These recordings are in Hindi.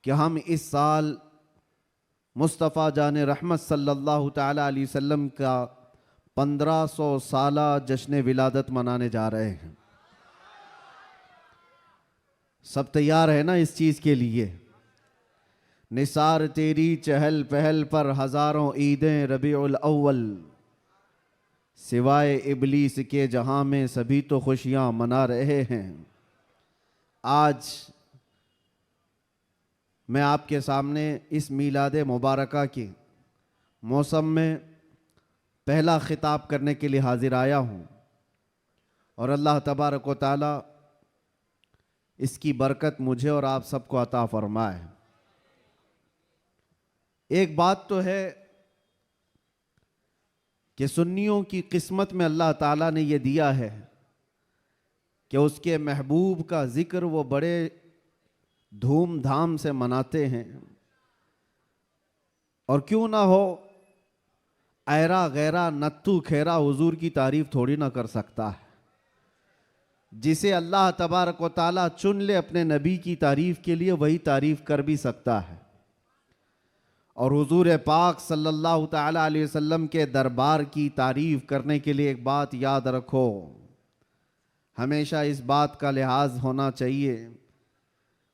कि हम इस साल मुस्तफ़ा जान रहमत सल्लल्लाहु ताला अलैहि वसल्लम का 1500 साला जश्न विलादत मनाने जा रहे हैं। सब तैयार है ना इस चीज़ के लिए? निसार तेरी चहल पहल पर हज़ारों ईदें रबीउल अव्वल, सिवाय इबलीस के जहां में सभी तो खुशियां मना रहे हैं। आज मैं आपके सामने इस मीलाद मुबारका के मौसम में पहला खिताब करने के लिए हाजिर आया हूँ और अल्लाह तबारक व तआला इसकी बरकत मुझे और आप सबको अता फरमाए। एक बात तो है कि सुन्नियों की किस्मत में अल्लाह ताला ने यह दिया है कि उसके महबूब का जिक्र वो बड़े धूमधाम से मनाते हैं। और क्यों ना हो, ऐरा गैरा नत्तू खेरा हुजूर की तारीफ थोड़ी ना कर सकता है। जिसे अल्लाह तबारक व ताला चुन ले अपने नबी की तारीफ के लिए, वही तारीफ कर भी सकता है। और हुजूर पाक सल्लल्लाहु ताला अलैहि वसल्लम के दरबार की तारीफ करने के लिए एक बात याद रखो, हमेशा इस बात का लिहाज होना चाहिए।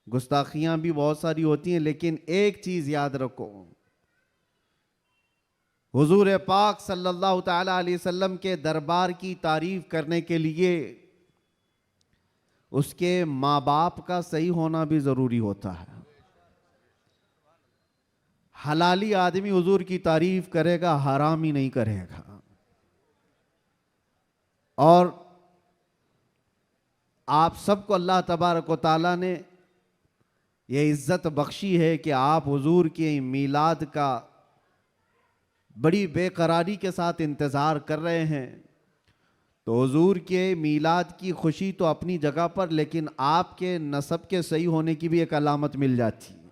गुस्ताखियां भी बहुत सारी होती हैं, लेकिन एक चीज याद रखो, हुजूर पाक सल्लल्लाहु ताला अलैहि वसल्लम के दरबार की तारीफ करने के लिए उसके माँ बाप का सही होना भी जरूरी होता है। हलाली आदमी हुजूर की तारीफ करेगा, हरामी नहीं करेगा। और आप सबको अल्लाह तबारक व तआला ने यह इज्जत बख्शी है कि आप हुजूर के मीलाद का बड़ी बेकरारी के साथ इंतज़ार कर रहे हैं। तो हुजूर के मीलाद की खुशी तो अपनी जगह पर, लेकिन आपके नसब के सही होने की भी एक अलामत मिल जाती है।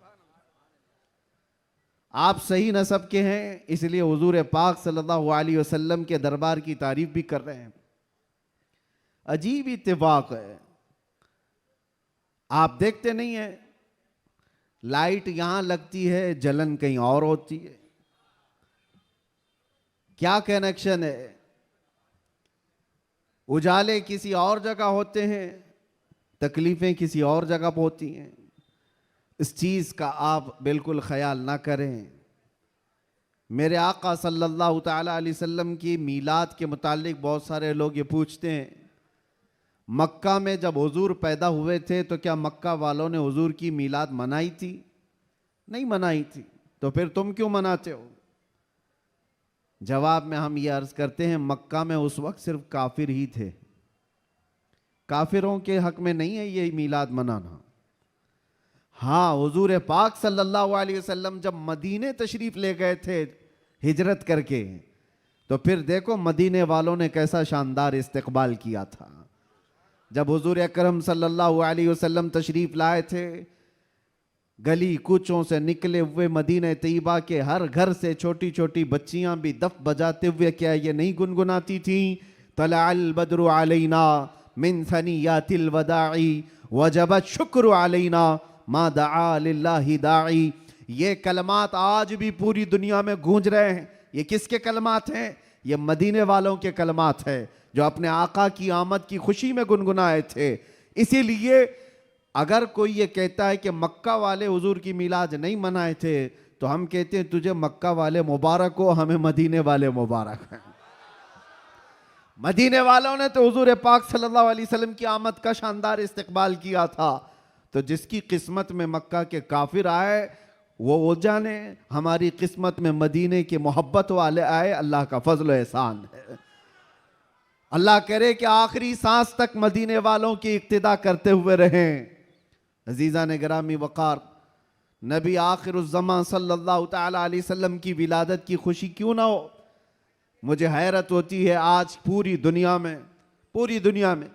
आप सही नसब के हैं, इसलिए हुजूर पाक सल्लल्लाहु अलैहि वसल्लम के दरबार की तारीफ भी कर रहे हैं। अजीब इत्तेफाक है, आप देखते नहीं है, लाइट यहां लगती है, जलन कहीं और होती है। क्या कनेक्शन है? उजाले किसी और जगह होते हैं, तकलीफें किसी और जगह पर होती हैं। इस चीज का आप बिल्कुल ख्याल ना करें। मेरे आका सल्लल्लाहु ताला अलैहि वसल्लम की मीलाद के मुतालिक बहुत सारे लोग ये पूछते हैं, मक्का में जब हुजूर पैदा हुए थे तो क्या मक्का वालों ने हुजूर की मीलाद मनाई थी? नहीं मनाई थी, तो फिर तुम क्यों मनाते हो? जवाब में हम ये अर्ज करते हैं, मक्का में उस वक्त सिर्फ काफिर ही थे, काफिरों के हक में नहीं है ये मीलाद मनाना। हाँ, हुजूर पाक सल्लल्लाहु अलैहि वसल्लम जब मदीने तशरीफ ले गए थे हिजरत करके, तो फिर देखो मदीने वालों ने कैसा शानदार इस्तकबाल किया था। जब हुजूर अकरम सल्लल्लाहु अलैहि वसल्लम तशरीफ लाए थे, गली कूचों से निकले हुए मदीने तैयबा के हर घर से छोटी छोटी बच्चियां भी दफ बजाते हुए क्या ये नहीं गुनगुनाती थी, तलअल बद्रु अलैना मिन सनियातिल वदाई वजबत शुक्र अलैना मा दआ लिल्लाहि दाई। ये कलमात आज भी पूरी दुनिया में गूंज रहे हैं। ये किसके कलमात हैं? ये मदीने वालों के कलमात हैं, जो अपने आका की आमद की खुशी में गुनगुनाए थे। इसीलिए अगर कोई ये कहता है कि मक्का वाले हुजूर की मीलाद नहीं मनाए थे, तो हम कहते हैं तुझे मक्का वाले मुबारक हो, हमें मदीने वाले मुबारक हैं। मदीने वालों ने तो हुजूर पाक सल्लल्लाहु अलैहि वसल्लम की आमद का शानदार इस्तकबाल किया था। तो जिसकी किस्मत में मक्का के काफिर आए वो जाने, हमारी किस्मत में मदीने के मोहब्बत वाले आए, अल्लाह का फजल एहसान है। अल्लाह करे कि आखिरी सांस तक मदीने वालों की इक्तिदा करते हुए रहें। अजीज़ा ने गिरामी वक़ार, नबी आखिरुज़्ज़मान सल्लल्लाहु ताला अलैहि वसल्लम की विलादत की खुशी क्यों ना हो? मुझे हैरत होती है, आज पूरी दुनिया में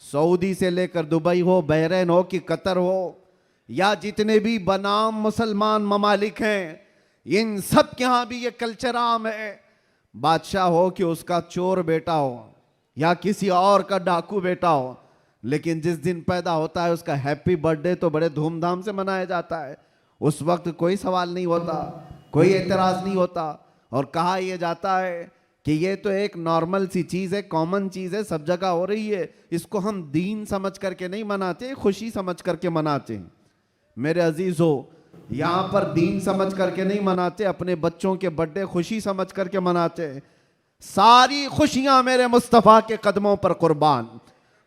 सऊदी से लेकर दुबई हो, बहरीन हो कि कतर हो, या जितने भी बनाम मुसलमान ममालिक हैं, इन सब के यहाँ भी ये कल्चर आम है। बादशाह हो कि उसका चोर बेटा हो या किसी और का डाकू बेटा हो, लेकिन जिस दिन पैदा होता है उसका हैप्पी बर्थडे तो बड़े धूमधाम से मनाया जाता है। उस वक्त कोई सवाल नहीं होता, कोई एतराज नहीं होता, और कहा यह जाता है कि ये तो एक नॉर्मल सी चीज़ है, कॉमन चीज़ है, सब जगह हो रही है, इसको हम दीन समझ करके नहीं मनाते, खुशी समझ करके मनाते हैं। मेरे अजीज़ों, यहाँ पर दीन समझ करके नहीं मनाते, अपने बच्चों के बर्थडे खुशी समझ करके मनाते हैं। सारी खुशियां मेरे मुस्तफ़ा के कदमों पर कुर्बान।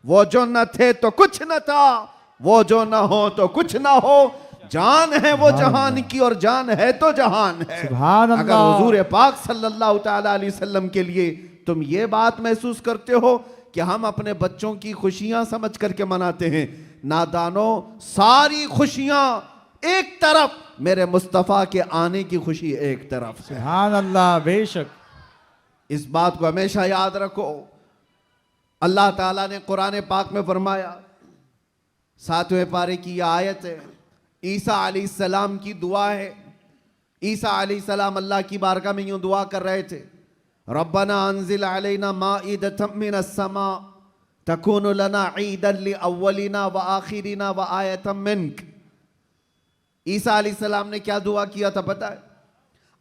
वो जो न थे तो कुछ न था, वो जो न हो तो कुछ न हो, जान है वो जहान की और जान है तो जहान है। अगर हुजूर पाक सल्लल्लाहु तआला अलैहि वसल्लम के लिए तुम ये बात महसूस करते हो कि हम अपने बच्चों की खुशियां समझ करके मनाते हैं, नादानो, सारी खुशियां एक तरफ, मेरे मुस्तफ़ा के आने की खुशी एक तरफ। सुभान अल्लाह, बेशक। इस बात को हमेशा याद रखो। अल्लाह ताला ने कुरान पाक में फरमाया, 7वें पारे की यह आयत है, ईसा अलैहिस्सलाम की दुआ है। ईसा अलैहिस्सलाम अल्लाह की बारगाह में यूं दुआ कर रहे थे, रब्बना अंजिल अलैना माइदतम मिनस समा तकूनु लना ईदन लिअव्वलिना व आखिरिना व आयतम मिनक। ईसा अलैहिस्सलाम ने क्या दुआ किया था पता है?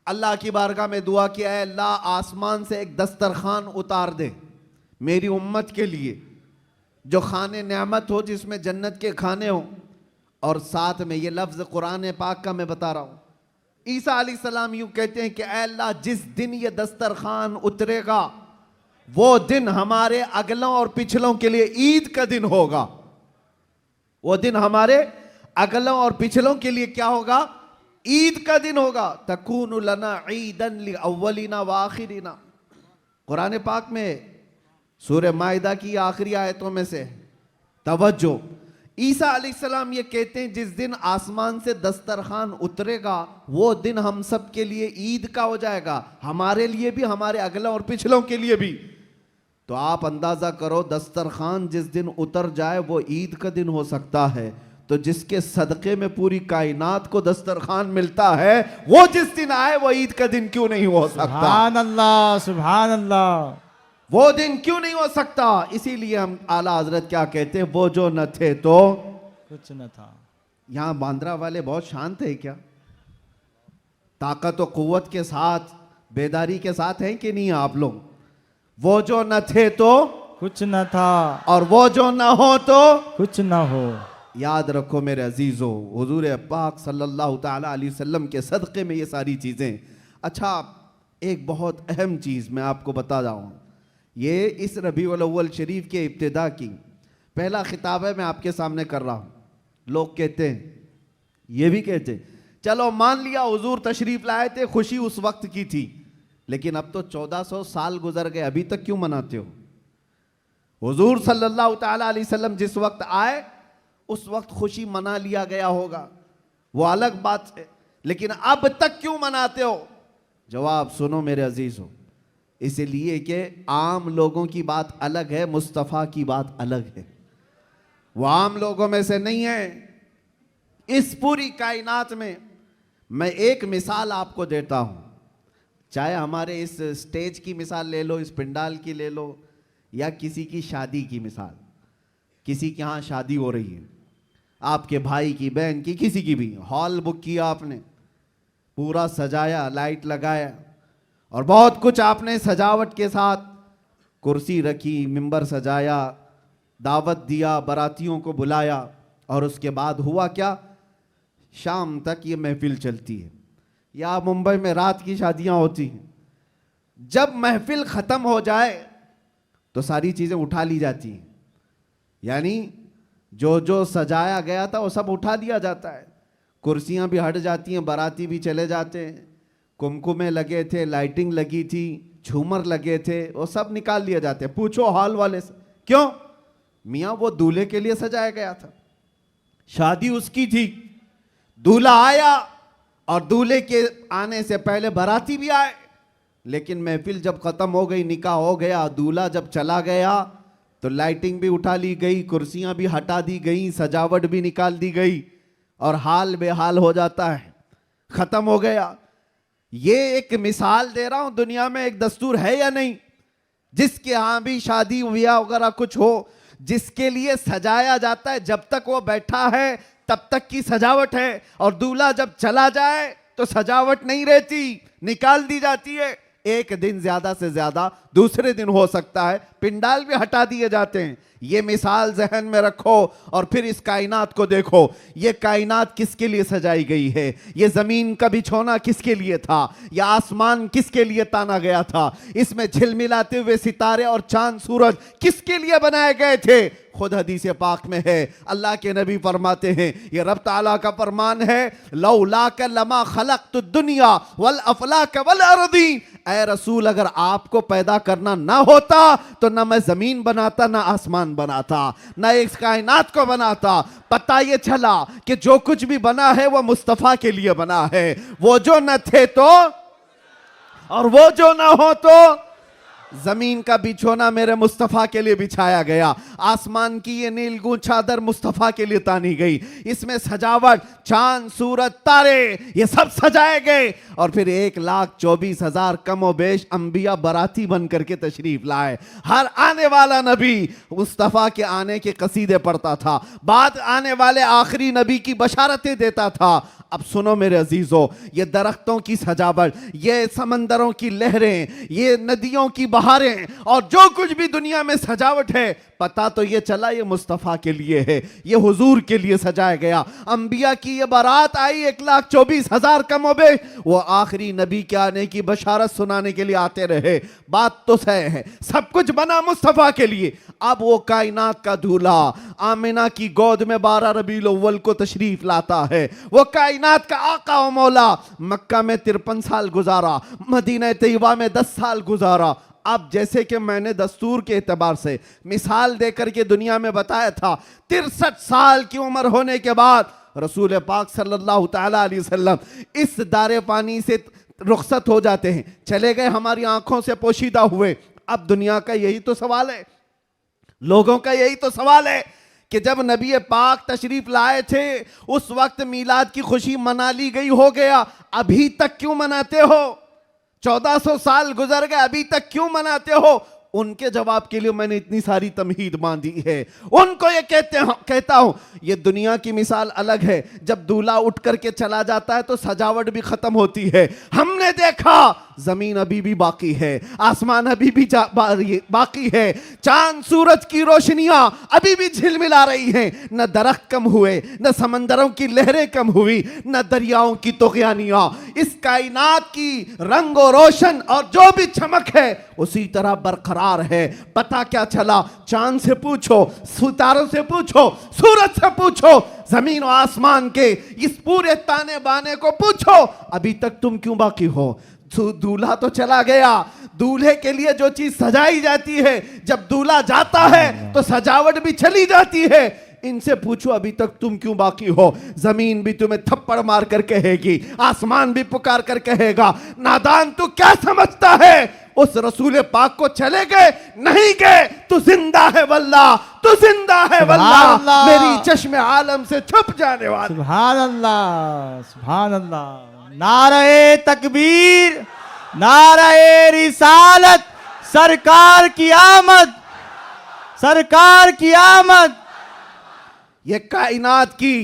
अल्लाह की बारगाह में दुआ किया है, अल्लाह आसमान से एक दस्तरखान उतार दे मेरी उम्मत के लिए, जो खाने नेमत हो, जिसमें जन्नत के खाने हो। और साथ में ये लफ्ज़ कुरान पाक का मैं बता रहा हूँ। ईसा अलैहिस्सलाम यूँ कहते हैं कि ऐ अल्लाह, जिस दिन ये दस्तरखान उतरेगा वो दिन हमारे अगलों और पिछलों के लिए ईद का दिन होगा। वो दिन हमारे अगलों और पिछलों के लिए क्या होगा? ईद का दिन होगा। तकूनु लना ईदन लिअव्वलिना व आखिरिना। कुरान पाक में सूरह माइदा की आखिरी आयतों में से तवज्जो, ईसा अलैहिस्सलाम ये कहते हैं जिस दिन आसमान से दस्तरखान उतरेगा वो दिन हम सब के लिए ईद का हो जाएगा, हमारे लिए भी, हमारे अगलों और पिछलों के लिए भी। तो आप अंदाजा करो, दस्तरखान जिस दिन उतर जाए वो ईद का दिन हो सकता है, तो जिसके सदक़े में पूरी कायनात को दस्तरखान मिलता है, वो जिस दिन आए वो ईद का दिन क्यों नहीं हो सकता? सुभान अल्लाह, सुभान अल्लाह। वो दिन क्यों नहीं हो सकता? इसीलिए हम आला हजरत क्या कहते हैं, वो जो न थे तो कुछ न था। यहां बांद्रा वाले बहुत शांत है क्या? ताकत और कुव्वत के साथ, बेदारी के साथ हैं कि नहीं आप लोग? वो जो न थे तो कुछ न था, और वो जो न हो तो कुछ न हो। याद रखो मेरे अजीजों, हुजूर पाक सल्लल्लाहु ताला अलैहि वसल्लम के सदक़े में ये सारी चीज़ें। अच्छा, एक बहुत अहम चीज़ मैं आपको बता रहा हूँ, ये इस रबीउल अव्वल शरीफ के इब्तिदा की पहला खिताब है, मैं आपके सामने कर रहा हूँ। लोग कहते हैं, ये भी कहते हैं, चलो मान लिया हुजूर तशरीफ़ लाए थे, खुशी उस वक्त की थी, लेकिन अब तो 1400 साल गुजर गए, अभी तक क्यों मनाते हो? हुजूर सल्लल्लाहु ताला अलैहि वसल्लम जिस वक्त आए उस वक्त खुशी मना लिया गया होगा, वो अलग बात है, लेकिन अब तक क्यों मनाते हो? जवाब सुनो मेरे अजीजों, इसलिए कि आम लोगों की बात अलग है, मुस्तफ़ा की बात अलग है। वो आम लोगों में से नहीं है। इस पूरी कायनात में मैं एक मिसाल आपको देता हूँ, चाहे हमारे इस स्टेज की मिसाल ले लो, इस पिंडाल की ले लो, या किसी की शादी की मिसाल। किसी के यहाँ शादी हो रही है, आपके भाई की, बहन की, किसी की भी, हॉल बुक किया आपने, पूरा सजाया, लाइट लगाया और बहुत कुछ आपने सजावट के साथ, कुर्सी रखी, मिंबर सजाया, दावत दिया, बारातियों को बुलाया, और उसके बाद हुआ क्या? शाम तक ये महफिल चलती है, या मुंबई में रात की शादियां होती हैं। जब महफिल ख़त्म हो जाए तो सारी चीज़ें उठा ली जाती हैं, यानी जो जो सजाया गया था वो सब उठा लिया जाता है, कुर्सियां भी हट जाती हैं, बाराती भी चले जाते हैं, कुमकुमे लगे थे, लाइटिंग लगी थी, झूमर लगे थे, वो सब निकाल लिए जाते हैं। पूछो हॉल वाले से, क्यों? मियाँ वो दूल्हे के लिए सजाया गया था, शादी उसकी थी, दूल्हा आया और दूल्हे के आने से पहले बाराती भी आए, लेकिन महफिल जब ख़त्म हो गई, निकाह हो गया, दूल्हा जब चला गया तो लाइटिंग भी उठा ली गई, कुर्सियां भी हटा दी गई, सजावट भी निकाल दी गई, और हाल बेहाल हो जाता है, ख़त्म हो गया। ये एक मिसाल दे रहा हूं, दुनिया में एक दस्तूर है या नहीं, जिसके यहाँ भी शादी ब्याह वगैरह कुछ हो, जिसके लिए सजाया जाता है, जब तक वो बैठा है तब तक की सजावट है, और दूल्हा जब चला जाए तो सजावट नहीं रहती, निकाल दी जाती है। एक दिन ज्यादा से ज्यादा, दूसरे दिन हो सकता है पिंडाल भी हटा दिए जाते हैं। ये मिसाल जहन में रखो और फिर इस कायनात को देखो। ये कायनात किसके लिए सजाई गई है? ये जमीन का बिछोना किसके लिए था? यह आसमान किसके लिए ताना गया था? इसमें झिलमिलाते हुए सितारे और चांद सूरज किसके लिए बनाए गए थे? खुद हदीस पाक में है, अल्लाह के नबी फरमाते हैं, ये रब ताला का फरमान है, लौलाक लमा खलक़तु दुनिया वल अफलाक वल अर्दीन। ऐ रसूल, अगर आपको पैदा करना ना होता तो ना मैं जमीन बनाता, ना आसमान बनाता, ना इस कायनात को बनाता। पता ये चला कि जो कुछ भी बना है वो मुस्तफ़ा के लिए बना है। वो जो न थे तो, और वो जो ना हो तो, जमीन का बिछोना मेरे मुस्तफ़ा के लिए बिछाया गया, आसमान की ये नीलगूं चादर मुस्तफ़ा के लिए तानी गई। इसमें सजावट, चांद सूरज तारे, ये सब सजाए गए। और फिर 1,24,000 कमो बेश अंबिया बराती बन करके तशरीफ लाए। हर आने वाला नबी मुस्तफ़ा के आने के कसीदे पढ़ता था, बाद आने वाले आखिरी नबी की बशारतें देता था। अब सुनो मेरे अजीजों, ये दरख्तों की सजावट, ये समंदरों की लहरें, ये नदियों की बहारें, और जो कुछ भी दुनिया में सजावट है, पता तो ये चला ये मुस्तफ़ा के लिए है, ये हुजूर के लिए सजाया गया। अंबिया की ये बारात आई 1,24,000 कमोबे, वो आखिरी नबी के आने की बशारत सुनाने के लिए आते रहे। बात तो सही है, सब कुछ बना मुस्तफ़ा के लिए। अब वो कायनात का दूल्हा आमिना की गोद में 12 रबीउल अव्वल को तशरीफ लाता है। वो कायनात का आका व मौला मक्का में 53 साल गुजारा, मदीना तैयबा में 10 साल गुजारा। अब जैसे कि मैंने दस्तूर के एतबार से मिसाल देकर के दुनिया में बताया था, 63 साल की उम्र होने के बाद रसूल पाक सल्लल्लाहु तआला अलैहि वसल्लम इस दारे पानी से रुखसत हो जाते हैं, चले गए, हमारी आंखों से पोशीदा हुए। अब दुनिया का यही तो सवाल है, लोगों का यही तो सवाल है कि जब नबी पाक तशरीफ लाए थे उस वक्त मीलाद की खुशी मना ली गई, हो गया, अभी तक क्यों मनाते हो? 1400 साल गुजर गए, अभी तक क्यों मनाते हो? उनके जवाब के लिए मैंने इतनी सारी तमहीद बांधी है। उनको ये कहता हूं, ये दुनिया की मिसाल अलग है। जब दूल्हा उठ करके चला जाता है तो सजावट भी खत्म होती है। हमने देखा जमीन अभी भी बाकी है, आसमान अभी भी बाकी है, चांद सूरज की रोशनियां अभी भी झिलमिला रही हैं। न दरख्त कम हुए, न समंदरों की लहरें कम हुई, न दरियाओं की तुग़यानियां। इस कायनात की रंग और रोशन और जो भी चमक है उसी तरह बरकरार है। पता क्या चला? चांद से पूछो, सितारों से पूछो, सूरज से पूछो, जमीन और आसमान के इस पूरे ताने बाने को पूछो, अभी तक तुम क्यों बाकी हो? दूल्हा तो चला गया, दूल्हे के लिए जो चीज सजाई जाती है, जब दूल्हा जाता है तो सजावट भी चली जाती है। इनसे पूछो अभी तक तुम क्यों बाकी हो? जमीन भी तुम्हें थप्पड़ मार कर कहेगी, आसमान भी पुकार कर कहेगा, नादान तू क्या समझता है? उस रसूल पाक को चले गए, नहीं गए, तू जिंदा है वल्लाह, तू जिंदा है वल्लाह, मेरी चश्मे आलम से छुप जाने वाला। सुभान अल्लाह, सुभान अल्लाह। नारे तकबीर, नारे रिसालत, सरकार की आमद, सरकार की आमद। ये कायनात की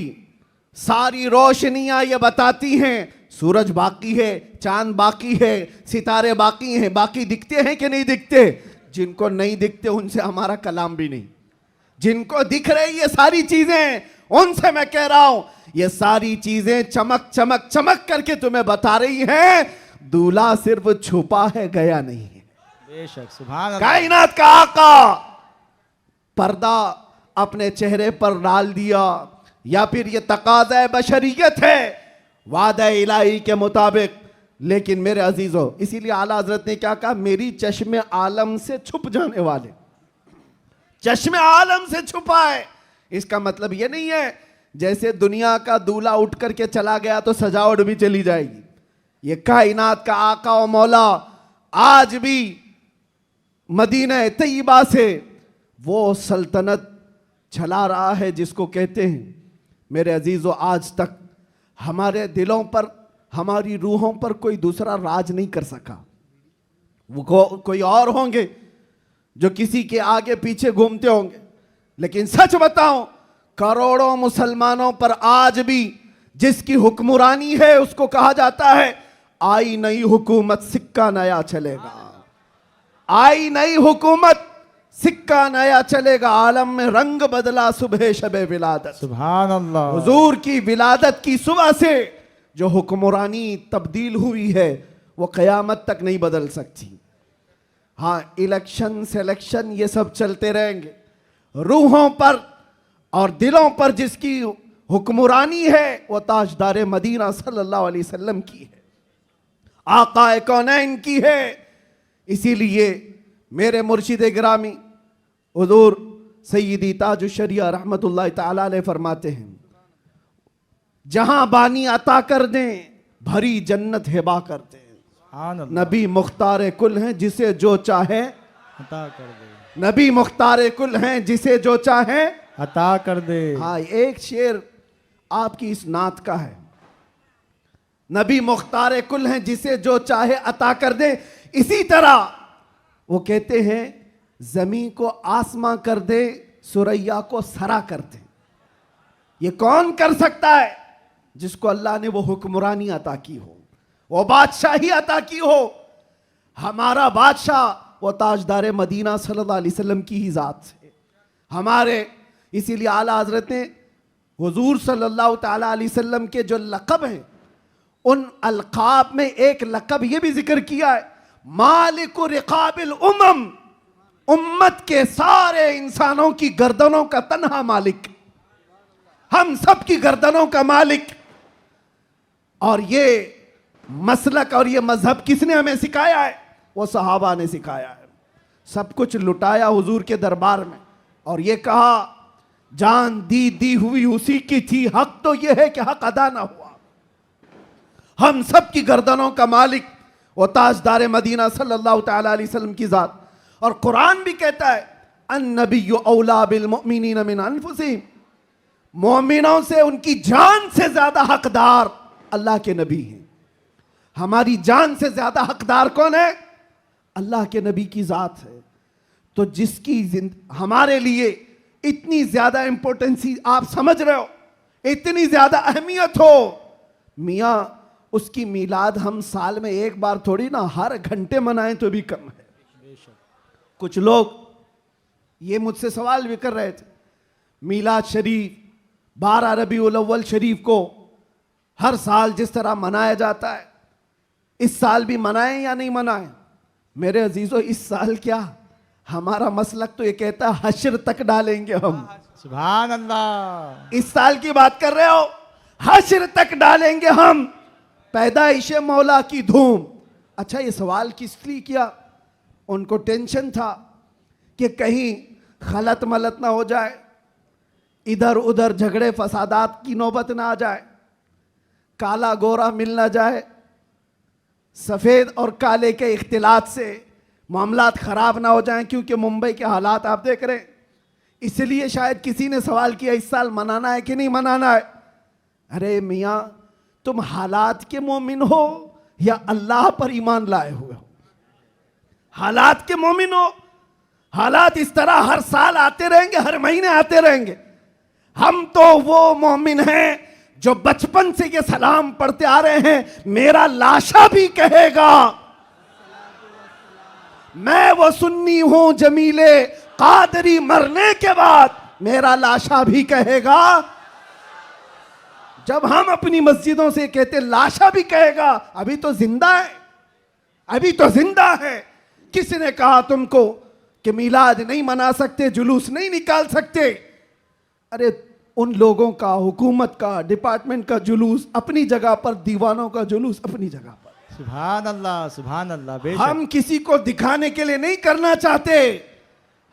सारी रोशनियां ये बताती हैं, सूरज बाकी है, चांद बाकी है, सितारे बाकी हैं। बाकी दिखते हैं कि नहीं दिखते? जिनको नहीं दिखते उनसे हमारा कलाम भी नहीं। जिनको दिख रही ये सारी चीजें, उनसे मैं कह रहा हूं, ये सारी चीजें चमक चमक चमक करके तुम्हें बता रही हैं, दूल्हा सिर्फ छुपा है, गया नहीं है। बेशक, सुभान अल्लाह। कायनात का आका पर्दा अपने चेहरे पर डाल दिया, या फिर ये तकाज़ा बशरियत है वादा इलाही के मुताबिक। लेकिन मेरे अजीजों, इसीलिए आला हजरत ने क्या कहा? मेरी चश्मे आलम से छुप जाने वाले, चश्मे आलम से छुपा है। इसका मतलब ये नहीं है जैसे दुनिया का दूल्हा उठ करके चला गया तो सजावट भी चली जाएगी। ये कायनात का आका और मौला आज भी मदीना तैयबा से वो सल्तनत चला रहा है जिसको कहते हैं, मेरे अजीजों, आज तक हमारे दिलों पर, हमारी रूहों पर कोई दूसरा राज नहीं कर सका। वो कोई और होंगे जो किसी के आगे पीछे घूमते होंगे, लेकिन सच बताऊं करोड़ों मुसलमानों पर आज भी जिसकी हुक्मरानी है उसको कहा जाता है आई नई हुकूमत सिक्का नया चलेगा, आई नई हुकूमत सिक्का नया चलेगा। आलम में रंग बदला सुबह शबे विलादत, सुभान अल्लाह। हुजूर की विलादत की सुबह से जो हुक्मरानी तब्दील हुई है वो क़यामत तक नहीं बदल सकती। हाँ, इलेक्शन सिलेक्शन ये सब चलते रहेंगे, रूहों पर और दिलों पर जिसकी हुक्मरानी है वो ताजदार मदीना सल्लल्लाहु अलैहि वसल्लम की है, आकाए कौनैन की है। इसीलिए मेरे मुर्शिद गिरामी हुजूर सैयदी ताजुश शरिया रहमतुल्लाह तआला अलैह फरमाते हैं, जहां बानी अता कर दें भरी जन्नत हिबा कर दें। सुभान अल्लाह। नबी मुख्तार कुल हैं जिसे जो चाहे अता कर दे, नबी मुख्तार कुल हैं जिसे जो चाहे अता कर दे। हाँ, एक शेर आपकी इस नात का है, नबी मुख्तार कुल हैं जिसे जो चाहे अता कर दे। इसी तरह वो कहते हैं जमीन को आसमां कर दे, सुरैया को सरा कर दे। ये कौन कर सकता है? जिसको अल्लाह ने वो हुक्मरानी अता की हो, वो बादशाही अता की हो। हमारा बादशाह वो ताजदार मदीना सल्लल्लाहु अलैहि वसल्लम की ही जात है हमारे। इसीलिए आला हजरत ने हुजूर सल्लल्लाहु ताला अलैहि वसल्लम के जो लक़ब हैं उन अलक़ाब में एक लक़ब ये भी जिक्र किया है, मालिक रिक़ाबिल उम्म, उम्मत के सारे इंसानों की गर्दनों का तन्हा मालिक, हम सब की गर्दनों का मालिक। और ये मसलक और ये मजहब किसने हमें सिखाया है? वो सहाबा ने सिखाया है। सब कुछ लुटाया हुजूर के दरबार में और ये कहा जान दी हुई उसी की थी, हक तो ये है कि हक अदा ना हुआ। हम सब की गर्दनों का मालिक वो ताजदार मदीना सल्लल्लाहु ताला अलैहि वसल्लम की जात। और कुरान भी कहता है अन्नबिय्यु औला बिल मुमिनीन मिन अनफुसिहिम, मोमिनों से उनकी जान से ज्यादा हकदार अल्लाह के नबी हैं। हमारी जान से ज्यादा हकदार कौन है? अल्लाह के नबी की जात है। तो जिसकी हमारे लिए इतनी ज्यादा इंपॉर्टेंसी आप समझ रहे हो, इतनी ज्यादा अहमियत हो, मियां उसकी मीलाद हम साल में एक बार थोड़ी ना हर घंटे मनाएं तो भी कम है। कुछ लोग ये मुझसे सवाल भी कर रहे थे, मीलाद शरीफ 12 रबीउल अव्वल शरीफ को हर साल जिस तरह मनाया जाता है इस साल भी मनाएं या नहीं मनाएं? मेरे अजीजों, इस साल क्या, हमारा मसलक तो ये कहता है हश्र तक डालेंगे हम। सुभान अल्लाह। इस साल की बात कर रहे हो, हश्र तक डालेंगे हम, पैदाइश मौला की धूम। अच्छा, ये सवाल किस लिए किया? उनको टेंशन था कि कहीं खलत मलत ना हो जाए, इधर उधर झगड़े फसादात की नौबत ना आ जाए, काला गोरा मिल ना जाए, सफेद और काले के इख्तिलात से मामलात खराब ना हो जाएं, क्योंकि मुंबई के हालात आप देख रहे हैं। इसलिए शायद किसी ने सवाल किया इस साल मनाना है कि नहीं मनाना है। अरे मियां, तुम हालात के मोमिन हो या अल्लाह पर ईमान लाए हुए हो? हालात के मोमिन हो। हालात इस तरह हर साल आते रहेंगे, हर महीने आते रहेंगे। हम तो वो मोमिन हैं जो बचपन से ये सलाम पढ़ते आ रहे हैं, मेरा लाशा भी कहेगा मैं वो सुन्नी हूं जमीले कादरी, मरने के बाद मेरा लाशा भी कहेगा। जब हम अपनी मस्जिदों से कहते लाशा भी कहेगा, अभी तो जिंदा है, अभी तो जिंदा है। किसने कहा तुमको कि मिलाद नहीं मना सकते, जुलूस नहीं निकाल सकते? अरे उन लोगों का, हुकूमत का, डिपार्टमेंट का जुलूस अपनी जगह पर, दीवानों का जुलूस अपनी जगह पर। सुभान अल्लाह, सुभान अल्लाह। बेशक हम किसी को दिखाने के लिए नहीं करना चाहते।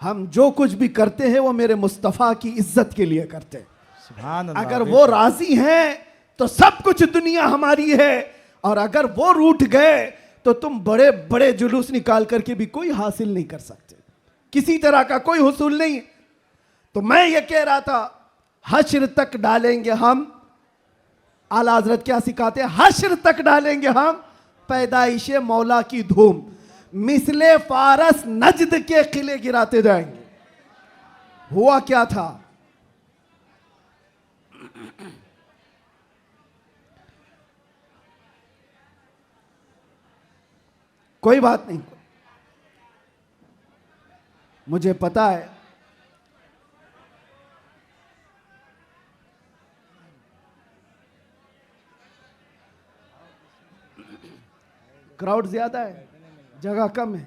हम जो कुछ भी करते हैं वो मेरे मुस्तफ़ा की इज्जत के लिए करते हैं। सुभान अल्लाह। अगर वो राजी हैं तो सब कुछ दुनिया हमारी है, और अगर वो रूठ गए तो तुम बड़े बड़े जुलूस निकाल करके भी कोई हासिल नहीं कर सकते, किसी तरह का कोई हुसूल नहीं। तो मैं ये कह रहा था हश्र तक डालेंगे हम। आला हजरत क्या सिखाते हैं? हश्र तक डालेंगे हम पैदाइश मौला की धूम, मिसले फारस नजद के किले गिराते जाएंगे। हुआ क्या था? कोई बात नहीं, मुझे पता है क्राउड ज्यादा है, जगह कम है।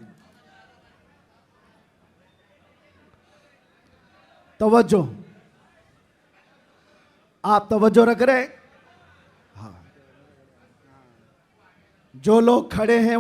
तवज्जो, आप तवज्जो रख रहे हैं। हाँ, जो लोग खड़े हैं